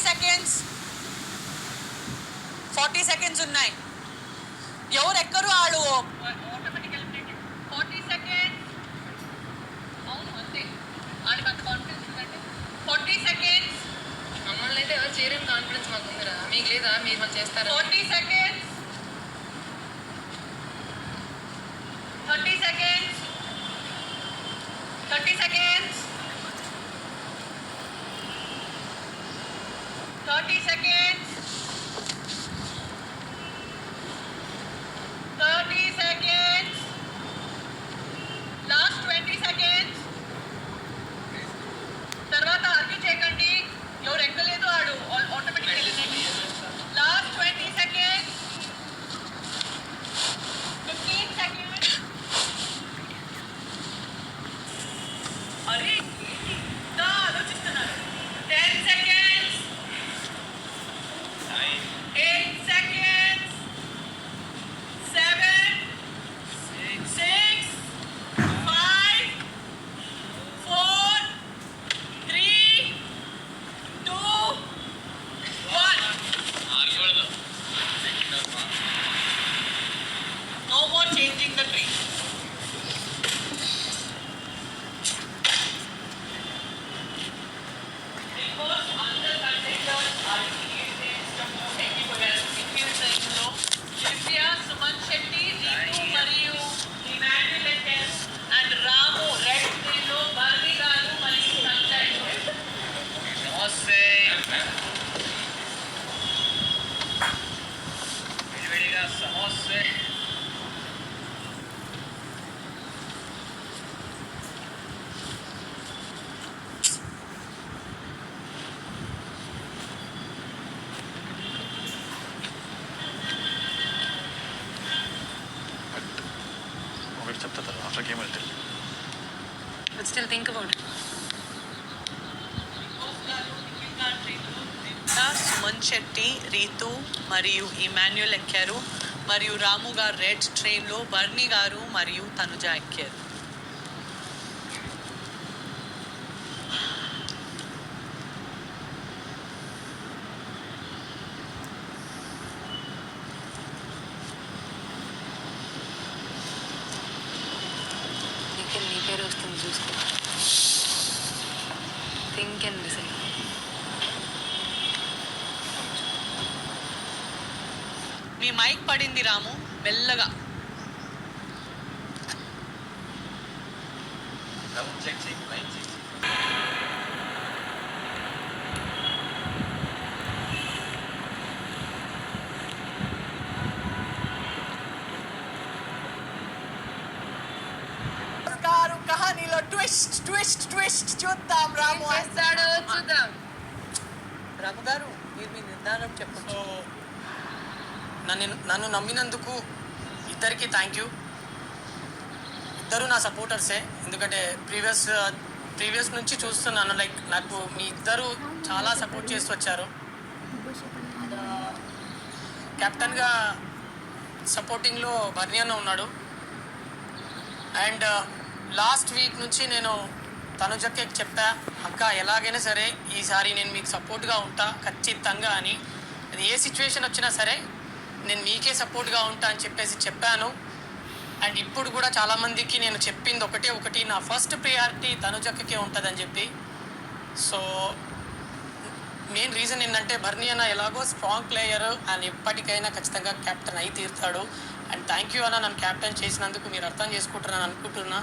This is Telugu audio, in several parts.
seconds. 40 seconds ఉన్నాయి. ఎవరు ఎక్కరు ఆడు ఆటోమేటిక్ ఎలిమినేటెడ్. 40 seconds. అవును అంతే. ఆడికి అంత కాన్ఫిడెన్స్ ఉందంటే 40 seconds. మమ్మల్ని అయితే ఎవరు చేయలేని కాన్ఫిడెన్స్ మాకు ఉంది కదా, మీకు లేదా? మీరు మాకు చేస్తారా? 40 seconds. 30 seconds. 30 seconds. 30 seconds. 30 seconds. Last 20 seconds. తర్వాత అర్జీ చేయకండి. ఎవరు ఎక్కలేదు ఆడు ఆటోమేటిక్. Last 20 seconds. 15 seconds. అరే ఇంకా ఆలోచిస్తున్నారు. 10 seconds. 8 seconds. 7 6 5 4 3 2 1. No more changing the tree. Because other contenders are engaged in technical execution. Shivya, Suman Shetty, Ritu Mariyu, Emmanuel Ekel, and Ramu, Red Trilo, Barni Garu, Mariyu Sanjay. నమస్తే. వేడివేడిగా సమోసే. ఒకటి చెప్తా తర్వాత ఆఫ్టర్ గేమ్ వెళ్తే But still think about it. Suman Shetty, Ritu మరియు ఇమాన్యుల్ ఎక్కారు మరియు రాము గారు రెడ్ ట్రైన్లో, బర్నీ గారు మరియు తనుజ ఎక్కారు. నీకే నీ పేరు వస్తుంది చూసుకో. Think and decide. మీ మైక్ పడింది రాము, మెల్లగా. Check check line check. గారు కహానీలో ట్విస్ట్ ట్విస్ట్ ట్విస్ట్ చూద్దాం. రాము చేస్తాడో చూద్దాం. రాము గారు మీరు మీ నిర్ధారణ చెప్పచ్చు. నన్ను నమ్మినందుకు ఇద్దరికి థ్యాంక్ యూ. ఇద్దరు నా సపోర్టర్సే. ఎందుకంటే ప్రీవియస్ నుంచి చూస్తున్నాను, లైక్ నాకు మీ ఇద్దరు చాలా సపోర్ట్ చేస్తూ వచ్చారు. కెప్టెన్గా సపోర్టింగ్లో బర్నీ అన్న ఉన్నాడు. అండ్ లాస్ట్ వీక్ నుంచి నేను తనుజకి చెప్పా, అక్క ఎలాగైనా సరే ఈసారి నేను మీకు సపోర్ట్గా ఉంటా ఖచ్చితంగా అని. అది ఏ సిచ్యువేషన్ వచ్చినా సరే నేను మీకే సపోర్ట్గా ఉంటా అని చెప్పాను. అండ్ ఇప్పుడు కూడా చాలామందికి నేను చెప్పింది ఒకటి, నా ఫస్ట్ ప్రియారిటీ తనుజక్కకే ఉంటుందని చెప్పి. సో మెయిన్ రీజన్ ఏంటంటే బర్నీ అన్న ఎలాగో స్ట్రాంగ్ ప్లేయర్ అండ్ ఎప్పటికైనా ఖచ్చితంగా కెప్టెన్ అయి తీరుతాడు. అండ్ థ్యాంక్ యూ అన్న నన్ను కెప్టెన్ చేసినందుకు. మీరు అర్థం చేసుకుంటారని అనుకుంటున్నా.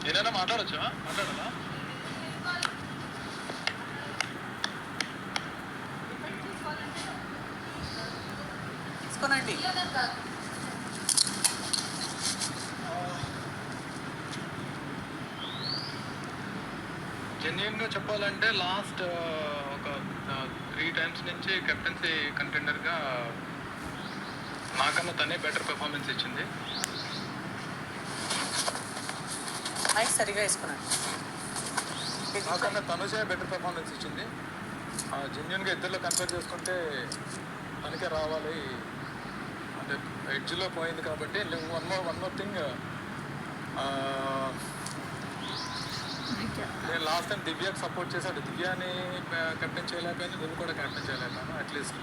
ఏదైనా మాట్లాడచ్చా? మాట్లాడాలా? తీసుకోనండి. జెన్యున్గా చెప్పాలంటే లాస్ట్ ఒక 3 times నుంచి కెప్టెన్సీ కంటెండర్గా నాకన్నా తనే బెటర్ పెర్ఫార్మెన్స్ ఇచ్చింది. మైక్ సరిగా వేసుకున్నాను. నాకన్నా తనుజే బెటర్ పెర్ఫార్మెన్స్ ఇచ్చింది. జెన్యున్గా ఇద్దరిలో కంపేర్ చేసుకుంటే తనకే రావాలి అంటే ఎడ్జ్లో పోయింది కాబట్టి వన్ మోర్ థింగ్, నేను లాస్ట్ టైం దివ్యాకి సపోర్ట్ చేశాడు. దివ్యాని కెప్టెన్ చేయలేకపోయాను, నువ్వు కూడా కెప్టెన్ చేయలేకపోయాను. అట్లీస్ట్